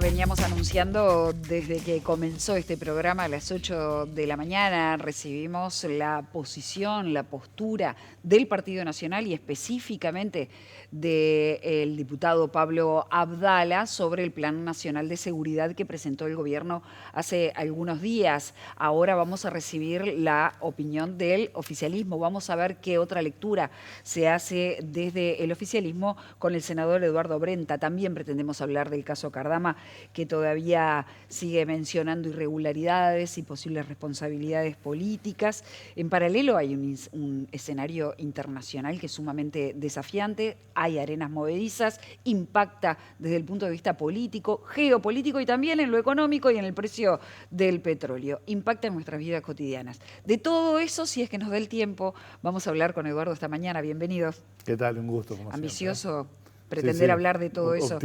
Veníamos anunciando desde que comenzó este programa a las 8 de la mañana, recibimos la posición, la postura del Partido Nacional y específicamente del diputado Pablo Abdala sobre el Plan Nacional de Seguridad que presentó el gobierno hace algunos días. Ahora vamos a recibir la opinión del oficialismo, vamos a ver qué otra lectura se hace desde el oficialismo con el senador Eduardo Brenta. También pretendemos hablar del caso Cardama, que todavía sigue mencionando irregularidades y posibles responsabilidades políticas. En paralelo hay un escenario internacional que es sumamente desafiante, hay arenas movedizas, impacta desde el punto de vista político, geopolítico y también en lo económico y en el precio del petróleo. Impacta en nuestras vidas cotidianas. De todo eso, si es que nos da el tiempo, vamos a hablar con Eduardo esta mañana. Bienvenidos. ¿Qué tal? Un gusto, como Ambicioso. siempre. Pretender hablar de todo eso.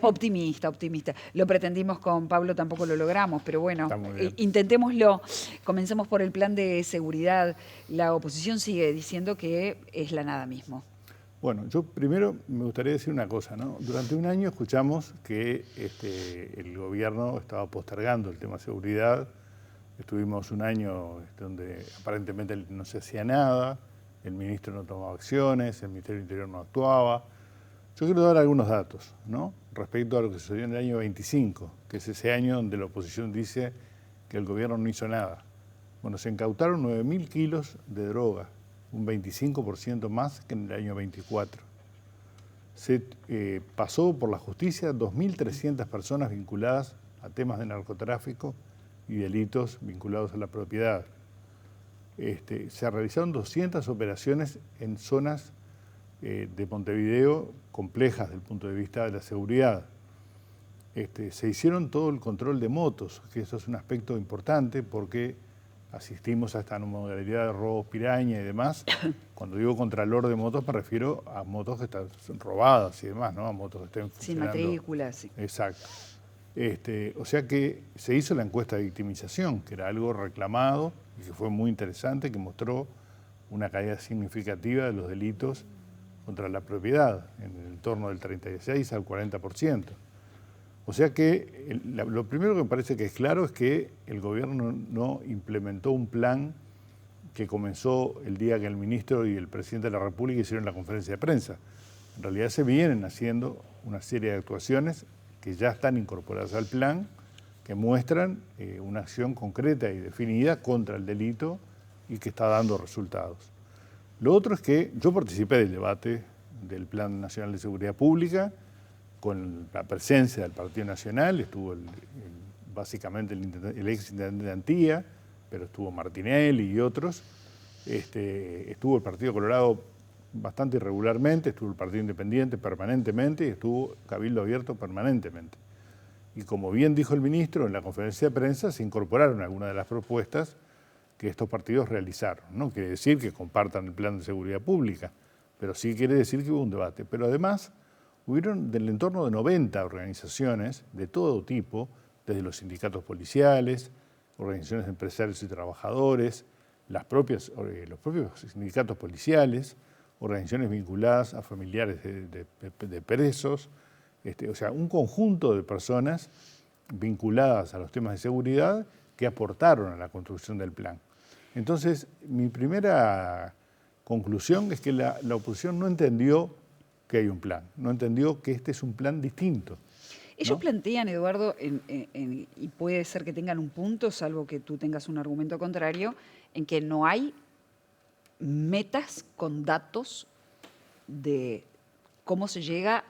Optimista. Optimista. Lo pretendimos con Pablo, tampoco lo logramos, pero bueno, intentémoslo. Comencemos por el plan de seguridad. La oposición sigue diciendo que es la nada mismo. Bueno, yo primero me gustaría decir una cosa, ¿no? Durante un año escuchamos que el gobierno estaba postergando el tema de seguridad. Estuvimos un año donde aparentemente no se hacía nada, el ministro no tomaba acciones, el Ministerio del Interior no actuaba. Yo quiero dar algunos datos, ¿no? Respecto a lo que sucedió en el año 25, que es ese año donde la oposición dice que el gobierno no hizo nada. Bueno, se incautaron 9.000 kilos de droga, un 25% más que en el año 24. Se pasó por la justicia 2.300 personas vinculadas a temas de narcotráfico y delitos vinculados a la propiedad. Se realizaron 200 operaciones en zonas de Montevideo complejas desde el punto de vista de la seguridad. Se hicieron todo el control de motos, que eso es un aspecto importante porque asistimos a esta modalidad de robos piraña y demás. Cuando digo contralor de motos me refiero a motos que están robadas y demás, ¿no? A motos que estén funcionando. Sin matrícula, sí. Exacto. O sea que se hizo la encuesta de victimización, que era algo reclamado y que fue muy interesante, que mostró una caída significativa de los delitos contra la propiedad, en el torno del 36 al 40%. O sea que lo primero que me parece que es claro es que el gobierno no implementó un plan que comenzó el día que el ministro y el presidente de la República hicieron la conferencia de prensa. En realidad se vienen haciendo una serie de actuaciones que ya están incorporadas al plan, que muestran una acción concreta y definida contra el delito y que está dando resultados. Lo otro es que yo participé del debate del Plan Nacional de Seguridad Pública con la presencia del Partido Nacional, estuvo básicamente el ex intendente de Antía, pero estuvo Martinelli y otros, estuvo el Partido Colorado bastante irregularmente, estuvo el Partido Independiente permanentemente y estuvo Cabildo Abierto permanentemente. Y como bien dijo el ministro en la conferencia de prensa, se incorporaron algunas de las propuestas que estos partidos realizaron. No quiere decir que compartan el plan de seguridad pública, pero sí quiere decir que hubo un debate. Pero además hubieron del entorno de 90 organizaciones de todo tipo, desde los sindicatos policiales, organizaciones de empresarios y trabajadores, los propios sindicatos policiales, organizaciones vinculadas a familiares de presos, o sea, un conjunto de personas vinculadas a los temas de seguridad que aportaron a la construcción del plan. Entonces, mi primera conclusión es que la oposición no entendió que hay un plan, no entendió que este es un plan distinto. Ellos plantean, Eduardo, y puede ser que tengan un punto, salvo que tú tengas un argumento contrario, en que no hay metas con datos de cómo se llega,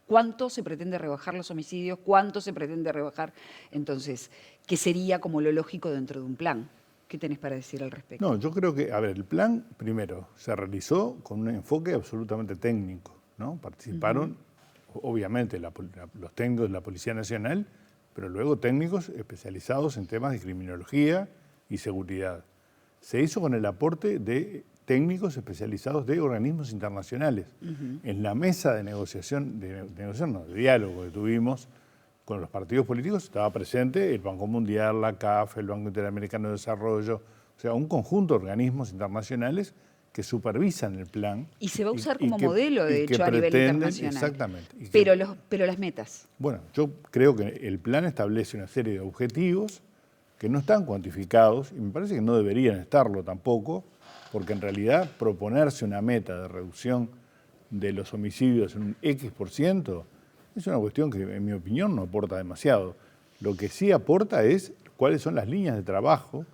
cuánto se pretende rebajar los homicidios, cuánto se pretende rebajar. Entonces, ¿qué sería como lo lógico dentro de un plan? ¿Qué tenés para decir al respecto? No, yo creo que, a ver, el plan, primero, se realizó con un enfoque absolutamente técnico, ¿no? Participaron, obviamente, los técnicos de la Policía Nacional, pero luego técnicos especializados en temas de criminología y seguridad. Se hizo con el aporte de técnicos especializados de organismos internacionales. En la mesa de negociación, de diálogo que tuvimos con los partidos políticos, estaba presente el Banco Mundial, la CAF, el Banco Interamericano de Desarrollo, o sea, un conjunto de organismos internacionales que supervisan el plan. Y se va a usar como modelo, de hecho, a nivel internacional. Exactamente. Pero las metas. Bueno, yo creo que el plan establece una serie de objetivos que no están cuantificados y me parece que no deberían estarlo tampoco, porque en realidad proponerse una meta de reducción de los homicidios en un X% es una cuestión que, en mi opinión, no aporta demasiado. Lo que sí aporta es cuáles son las líneas de trabajo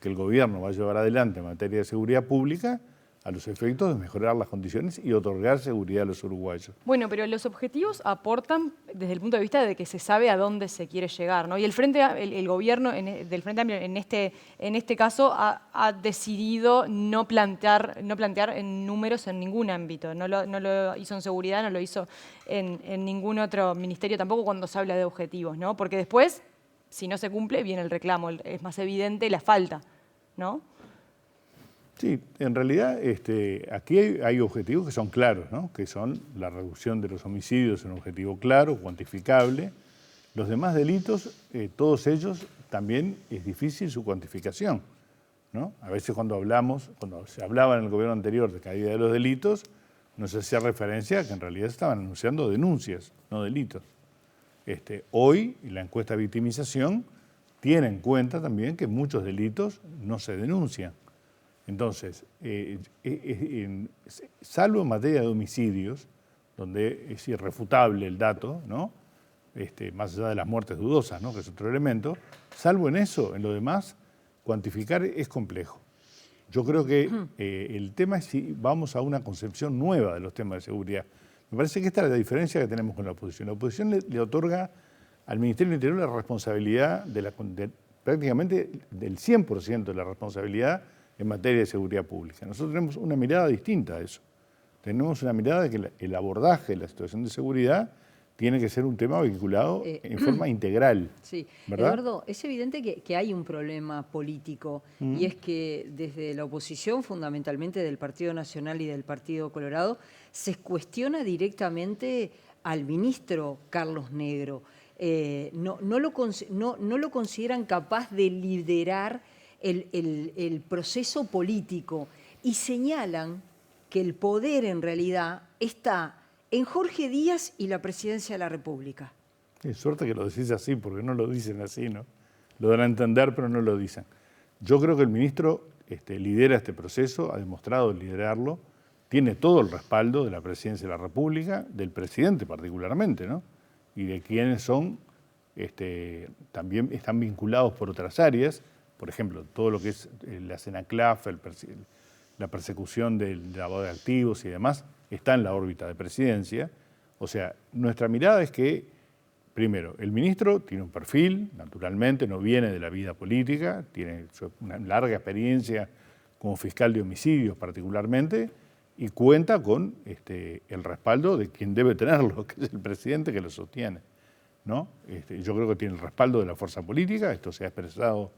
que el gobierno va a llevar adelante en materia de seguridad pública a los efectos de mejorar las condiciones y otorgar seguridad a los uruguayos. Bueno, pero los objetivos aportan desde el punto de vista de que se sabe a dónde se quiere llegar, ¿no? Y el gobierno del Frente Amplio en este caso ha decidido no plantear en números en ningún ámbito. No lo hizo en seguridad, no lo hizo en ningún otro ministerio tampoco cuando se habla de objetivos, ¿no? Porque después, si no se cumple, viene el reclamo, es más evidente la falta, ¿no? Sí, en realidad aquí hay objetivos que son claros, ¿no? Que son la reducción de los homicidios, un objetivo claro, cuantificable. Los demás delitos, todos ellos, también es difícil su cuantificación, ¿no? A veces cuando se hablaba en el gobierno anterior de caída de los delitos, no se hacía referencia a que en realidad se estaban anunciando denuncias, no delitos. Hoy la encuesta de victimización tiene en cuenta también que muchos delitos no se denuncian. Entonces, salvo en materia de homicidios, donde es irrefutable el dato, ¿no? Más allá de las muertes dudosas, ¿no? Que es otro elemento, salvo en eso, en lo demás, cuantificar es complejo. Yo creo que el tema es si vamos a una concepción nueva de los temas de seguridad. Me parece que esta es la diferencia que tenemos con la oposición. La oposición le otorga al Ministerio del Interior la responsabilidad prácticamente del 100% de la responsabilidad en materia de seguridad pública. Nosotros tenemos una mirada distinta a eso. Tenemos una mirada de que el abordaje de la situación de seguridad tiene que ser un tema vinculado en forma integral. Sí, ¿verdad? Eduardo, es evidente que hay un problema político y es que desde la oposición, fundamentalmente del Partido Nacional y del Partido Colorado, se cuestiona directamente al ministro Carlos Negro. No lo consideran capaz de liderar el proceso político y señalan que el poder en realidad está en Jorge Díaz y la presidencia de la República. Es suerte que lo decís así, porque no lo dicen así, ¿no? Lo dan a entender, pero no lo dicen. Yo creo que el ministro lidera este proceso, ha demostrado liderarlo, tiene todo el respaldo de la presidencia de la República, del presidente particularmente, ¿no? Y de quienes son, también están vinculados por otras áreas, por ejemplo, todo lo que es la CENACLAF, la persecución del lavado de activos y demás, está en la órbita de presidencia. O sea, nuestra mirada es que, primero, el ministro tiene un perfil, naturalmente, no viene de la vida política, tiene una larga experiencia como fiscal de homicidios particularmente, y cuenta con el respaldo de quien debe tenerlo, que es el presidente que lo sostiene, ¿no? Yo creo que tiene el respaldo de la fuerza política, esto se ha expresado,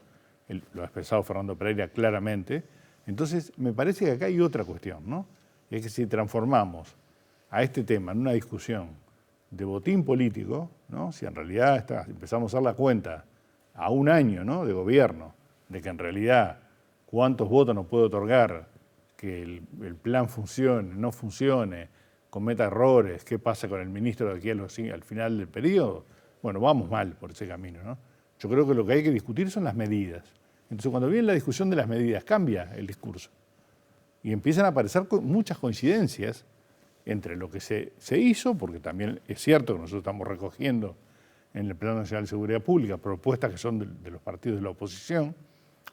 lo ha expresado Fernando Pereira claramente. Entonces, me parece que acá hay otra cuestión, ¿no? Es que si transformamos a este tema en una discusión de botín político, ¿no? Si en realidad empezamos a dar la cuenta a un año, ¿no? De gobierno, de que en realidad cuántos votos nos puede otorgar que el plan funcione, no funcione, cometa errores, qué pasa con el ministro de aquí al final del periodo, bueno, vamos mal por ese camino, ¿no? Yo creo que lo que hay que discutir son las medidas. Entonces, cuando viene la discusión de las medidas, cambia el discurso. Y empiezan a aparecer muchas coincidencias entre lo que se hizo, porque también es cierto que nosotros estamos recogiendo en el Plan Nacional de Seguridad Pública propuestas que son de los partidos de la oposición,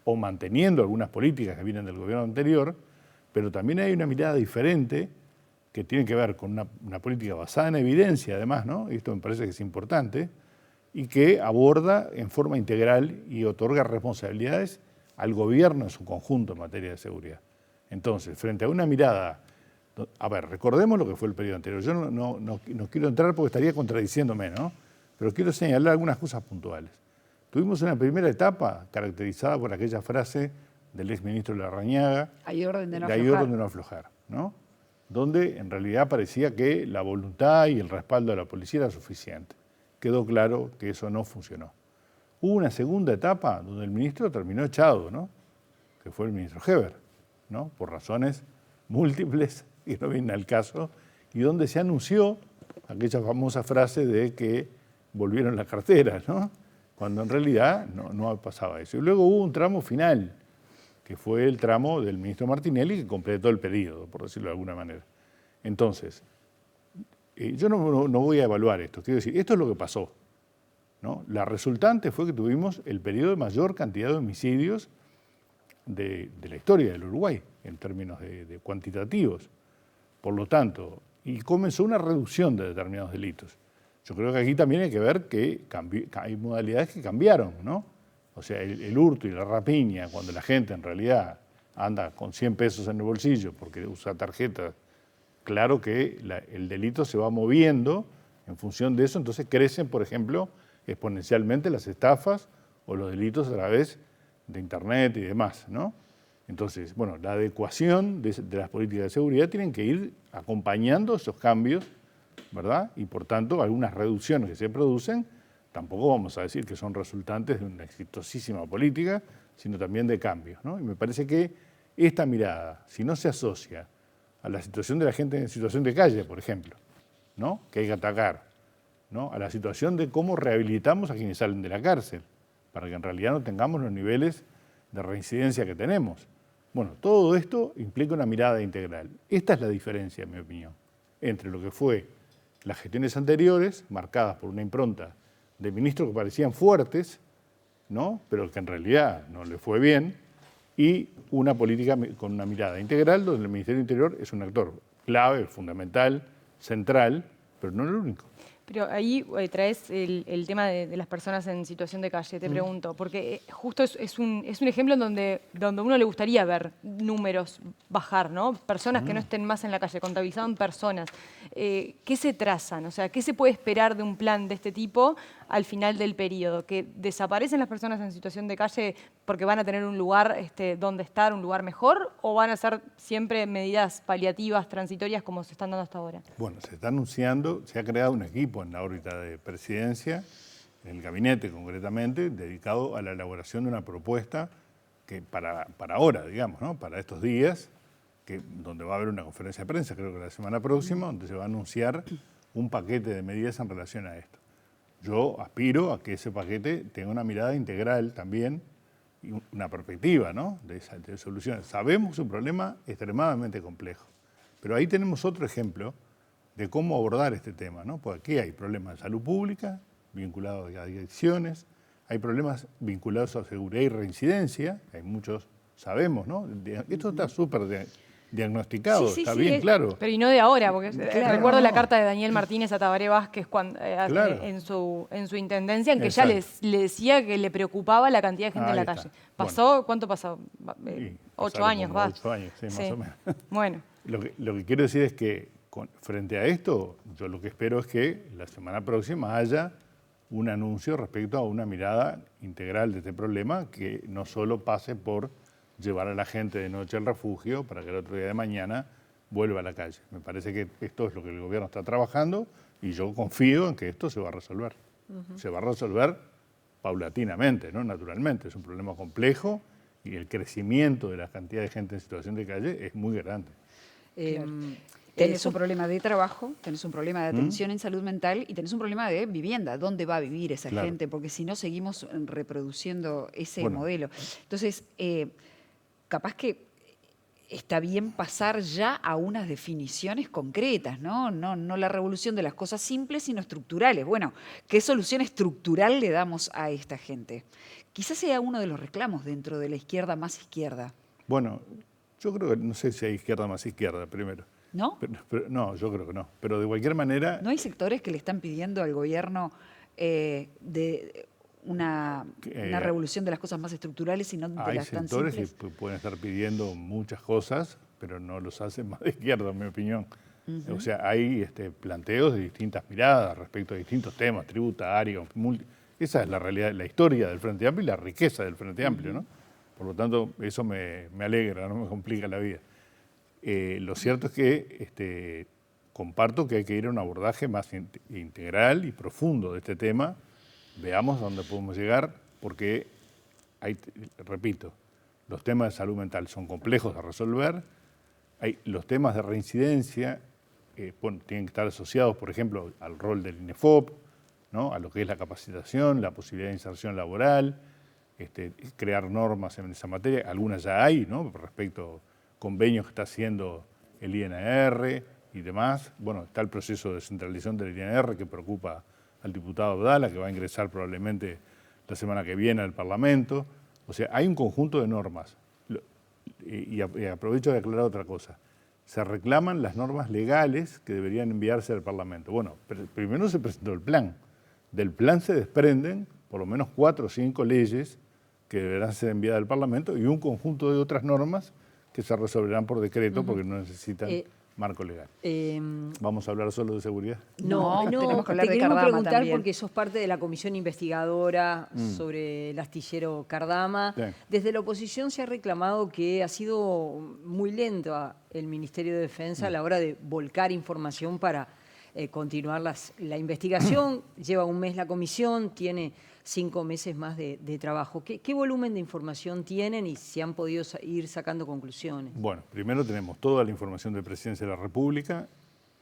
o manteniendo algunas políticas que vienen del gobierno anterior, pero también hay una mirada diferente que tiene que ver con una política basada en evidencia, además, ¿no? Y esto me parece que es importante, y que aborda en forma integral y otorga responsabilidades al gobierno en su conjunto en materia de seguridad. Entonces, frente a una mirada, a ver, recordemos lo que fue el periodo anterior. Yo no quiero entrar porque estaría contradiciéndome, ¿no? Pero quiero señalar algunas cosas puntuales. Tuvimos una primera etapa caracterizada por aquella frase del exministro Larrañaga, Hay orden de no hay aflojar. orden de no aflojar, ¿no? Donde en realidad parecía que la voluntad y el respaldo de la policía era suficiente. Quedó claro que eso no funcionó. Hubo una segunda etapa donde el ministro terminó echado, ¿no? Que fue el ministro Heber, ¿no? Por razones múltiples, que no vienen al caso, y donde se anunció aquella famosa frase de que volvieron las carteras, ¿no? Cuando en realidad no pasaba eso. Y luego hubo un tramo final, que fue el tramo del ministro Martinelli, que completó el periodo, por decirlo de alguna manera. Entonces, yo no voy a evaluar esto, quiero decir, esto es lo que pasó, ¿no? La resultante fue que tuvimos el periodo de mayor cantidad de homicidios de la historia del Uruguay, en términos de cuantitativos. Por lo tanto, y comenzó una reducción de determinados delitos. Yo creo que aquí también hay que ver que hay modalidades que cambiaron, ¿no? O sea, el hurto y la rapiña, cuando la gente en realidad anda con 100 pesos en el bolsillo porque usa tarjetas, claro que el delito se va moviendo en función de eso, entonces crecen, por ejemplo, exponencialmente las estafas o los delitos a través de Internet y demás, ¿no? Entonces, bueno, la adecuación de las políticas de seguridad tienen que ir acompañando esos cambios, ¿verdad? Y por tanto, algunas reducciones que se producen, tampoco vamos a decir que son resultantes de una exitosísima política, sino también de cambios, ¿no? Y me parece que esta mirada, si no se asocia a la situación de la gente en situación de calle, por ejemplo, ¿no? Que hay que atacar, ¿no? A la situación de cómo rehabilitamos a quienes salen de la cárcel, para que en realidad no tengamos los niveles de reincidencia que tenemos. Bueno, todo esto implica una mirada integral. Esta es la diferencia, en mi opinión, entre lo que fue las gestiones anteriores, marcadas por una impronta de ministros que parecían fuertes, ¿no? Pero que en realidad no le fue bien, y una política con una mirada integral, donde el Ministerio del Interior es un actor clave, fundamental, central, pero no el único. Pero ahí traes el tema de las personas en situación de calle, te pregunto, porque justo es un ejemplo en donde uno le gustaría ver números bajar, ¿no? Personas que no estén más en la calle, contabilizado en personas. ¿Qué se trazan? O sea, ¿qué se puede esperar de un plan de este tipo al final del periodo? ¿Que desaparecen las personas en situación de calle porque van a tener un lugar donde estar, un lugar mejor, o van a ser siempre medidas paliativas, transitorias, como se están dando hasta ahora? Bueno, se está anunciando, se ha creado un equipo en la órbita de presidencia, en el gabinete concretamente, dedicado a la elaboración de una propuesta que para ahora, digamos, ¿no? Para estos días, donde va a haber una conferencia de prensa, creo que la semana próxima, donde se va a anunciar un paquete de medidas en relación a esto. Yo aspiro a que ese paquete tenga una mirada integral también y una perspectiva, ¿no? de soluciones. Sabemos que es un problema extremadamente complejo, pero ahí tenemos otro ejemplo de cómo abordar este tema, ¿no? Porque aquí hay problemas de salud pública vinculados a adicciones, hay problemas vinculados a seguridad y reincidencia, hay muchos, sabemos, ¿no? Esto está súper diagnosticado, Sí, está sí, bien claro. Pero y no de ahora, porque Claro, recuerdo la no. carta de Daniel Martínez a Tabaré Vázquez Claro. en su intendencia, en que ya le decía que le preocupaba la cantidad de gente en la Ahí está. calle. ¿Pasó? ¿Cuánto pasó? Sí, 8 pasaron años, como va. 8 años, sí, más o menos. Bueno. Lo que quiero decir es que frente a esto, yo lo que espero es que la semana próxima haya un anuncio respecto a una mirada integral de este problema que no solo pase por llevar a la gente de noche al refugio para que el otro día de mañana vuelva a la calle. Me parece que esto es lo que el gobierno está trabajando y yo confío en que esto se va a resolver. Se va a resolver paulatinamente, ¿no? Naturalmente. Es un problema complejo y el crecimiento de la cantidad de gente en situación de calle es muy grande. Tenés un problema de trabajo, tenés un problema de atención en salud mental y tenés un problema de vivienda. ¿Dónde va a vivir esa gente? Porque si no, seguimos reproduciendo ese modelo. Entonces, capaz que está bien pasar ya a unas definiciones concretas, ¿no? No la revolución de las cosas simples, sino estructurales. Bueno, ¿qué solución estructural le damos a esta gente? Quizás sea uno de los reclamos dentro de la izquierda más izquierda. Bueno, yo creo que no sé si hay izquierda más izquierda primero. ¿No? No, yo creo que no. Pero de cualquier manera... ¿No hay sectores que le están pidiendo al gobierno de una revolución de las cosas más estructurales y no de las tan simples? Hay sectores que pueden estar pidiendo muchas cosas, pero no los hacen más de izquierda, en mi opinión. O sea, hay planteos de distintas miradas respecto a distintos temas, tributarios, esa es la realidad, la historia del Frente Amplio y la riqueza del Frente Amplio, ¿no? Por lo tanto, eso me alegra, no me complica la vida. Lo cierto es que comparto que hay que ir a un abordaje más integral y profundo de este tema. Veamos dónde podemos llegar, porque, repito, los temas de salud mental son complejos de resolver, los temas de reincidencia tienen que estar asociados, por ejemplo, al rol del INEFOP, ¿no? A lo que es la capacitación, la posibilidad de inserción laboral, crear normas en esa materia. Algunas ya hay, ¿no? Respecto a convenios que está haciendo el INR y demás. Bueno, está el proceso de descentralización del INR que preocupa al diputado Abdala, que va a ingresar probablemente la semana que viene al Parlamento. O sea, hay un conjunto de normas. Y aprovecho de aclarar otra cosa. Se reclaman las normas legales que deberían enviarse al Parlamento. Bueno, primero se presentó el plan. Del plan se desprenden por lo menos 4 o 5 leyes que deberán ser enviadas al Parlamento y un conjunto de otras normas que se resolverán por decreto porque no necesitan marco legal. ¿Vamos a hablar solo de seguridad? No, tenemos que hablar te de queremos Cardama preguntar también. porque sos parte de la comisión investigadora sobre el astillero Cardama. Sí. Desde la oposición se ha reclamado que ha sido muy lento el Ministerio de Defensa a la hora de volcar información para continuar la investigación. Lleva un mes la comisión, tiene 5 meses más de trabajo. ¿Qué volumen de información tienen y si han podido ir sacando conclusiones? Bueno, primero tenemos toda la información de Presidencia de la República,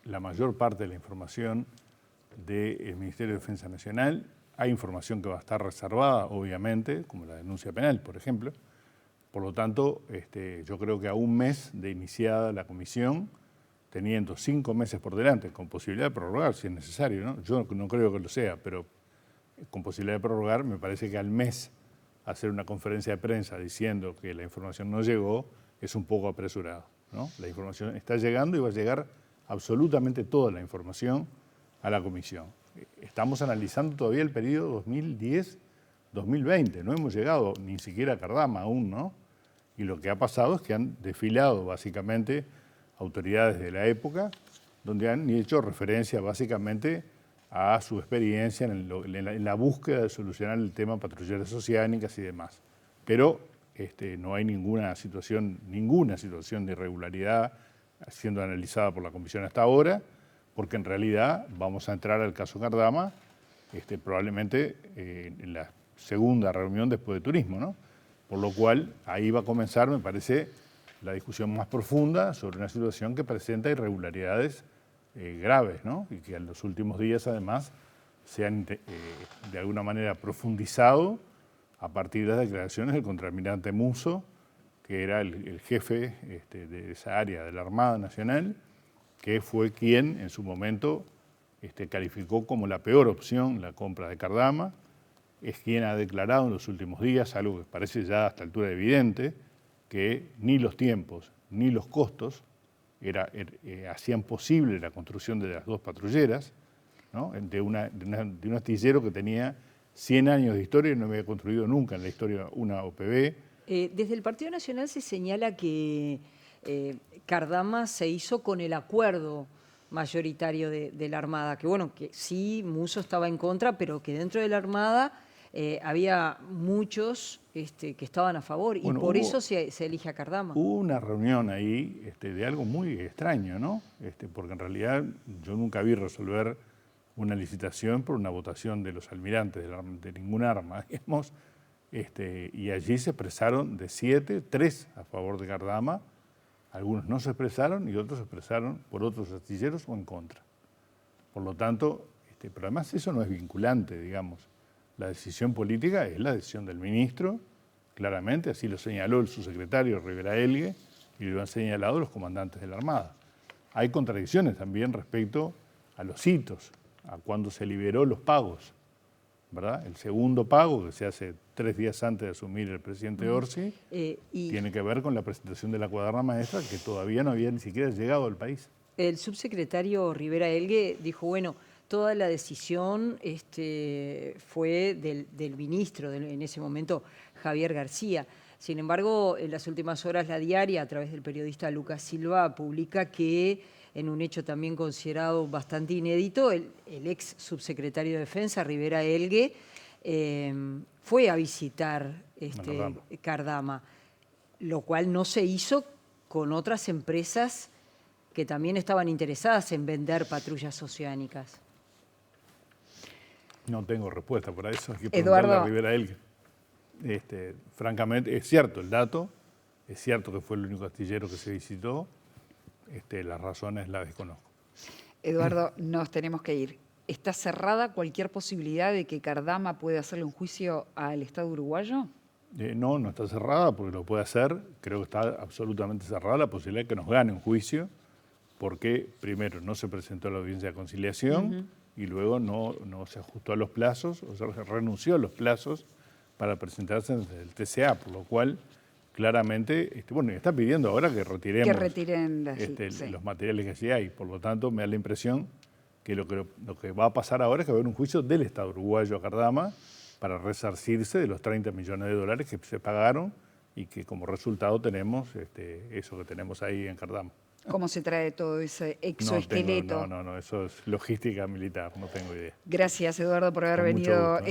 la mayor parte de la información del Ministerio de Defensa Nacional. Hay información que va a estar reservada, obviamente, como la denuncia penal, por ejemplo. Por lo tanto, yo creo que a un mes de iniciada la comisión, teniendo 5 meses por delante, con posibilidad de prorrogar si es necesario, ¿no? Yo no creo que lo sea, pero con posibilidad de prorrogar, me parece que al mes hacer una conferencia de prensa diciendo que la información no llegó es un poco apresurado, ¿no? La información está llegando y va a llegar absolutamente toda la información a la comisión. Estamos analizando todavía el periodo 2010-2020, no hemos llegado ni siquiera a Cardama aún, ¿no? Y lo que ha pasado es que han desfilado básicamente autoridades de la época, donde han hecho referencia básicamente a su experiencia en la búsqueda de solucionar el tema patrulleras oceánicas y demás. Pero no hay ninguna situación de irregularidad siendo analizada por la comisión hasta ahora, porque en realidad vamos a entrar al caso Cardama probablemente en la segunda reunión después de turismo, ¿no? Por lo cual ahí va a comenzar, me parece, la discusión más profunda sobre una situación que presenta irregularidades graves, ¿no? Y que en los últimos días, además, se han de alguna manera profundizado a partir de las declaraciones del contraalmirante Musso, que era el jefe de esa área de la Armada Nacional, que fue quien en su momento calificó como la peor opción la compra de Cardama. Es quien ha declarado en los últimos días, algo que parece ya a esta altura evidente, que ni los tiempos ni los costos hacían posible la construcción de las 2 patrulleras, ¿no? de un astillero que tenía 100 años de historia y no había construido nunca en la historia una OPB. Desde el Partido Nacional se señala que Cardama se hizo con el acuerdo mayoritario de la Armada, que bueno, que sí, Musso estaba en contra, pero que dentro de la Armada había muchos que estaban a favor, bueno, y por eso se elige a Cardama. Hubo una reunión ahí de algo muy extraño, ¿no? Porque en realidad yo nunca vi resolver una licitación por una votación de los almirantes de ningún arma, digamos, y allí se expresaron de 7, 3 a favor de Cardama, algunos no se expresaron y otros se expresaron por otros astilleros o en contra. Por lo tanto, pero además eso no es vinculante, digamos. La decisión política es la decisión del ministro, claramente, así lo señaló el subsecretario Rivera Elgue y lo han señalado los comandantes de la Armada. Hay contradicciones también respecto a los hitos, a cuando se liberó los pagos, ¿verdad? El segundo pago, que se hace 3 días antes de asumir el presidente Orsi, tiene que ver con la presentación de la cuaderna maestra que todavía no había ni siquiera llegado al país. El subsecretario Rivera Elgue dijo, bueno, toda la decisión fue del ministro, en ese momento, Javier García. Sin embargo, en las últimas horas la Diaria, a través del periodista Lucas Silva, publica que, en un hecho también considerado bastante inédito, el ex subsecretario de Defensa, Rivera Elgue, fue a visitar Cardama, lo cual no se hizo con otras empresas que también estaban interesadas en vender patrullas oceánicas. No tengo respuesta para eso, hay que Eduardo. preguntarle a Rivera Elgue. Francamente, es cierto el dato, es cierto que fue el único astillero que se visitó las razones las desconozco. Eduardo, nos tenemos que ir. ¿Está cerrada cualquier posibilidad de que Cardama pueda hacerle un juicio al Estado uruguayo? No, no está cerrada porque lo puede hacer. Creo que está absolutamente cerrada la posibilidad de que nos gane un juicio, porque primero no se presentó a la audiencia de conciliación y luego no se ajustó a los plazos, o sea, renunció a los plazos para presentarse ante el TCA, por lo cual claramente, está pidiendo ahora que retiremos Que retiren sí. los materiales que sí hay. Por lo tanto, me da la impresión que lo que va a pasar ahora es que va a haber un juicio del Estado uruguayo a Cardama para resarcirse de los 30 millones de dólares que se pagaron y que como resultado tenemos eso que tenemos ahí en Cardama. ¿Cómo se trae todo ese exoesqueleto? No, eso es logística militar, no tengo idea. Gracias, Eduardo, por haber Con mucho venido gusto.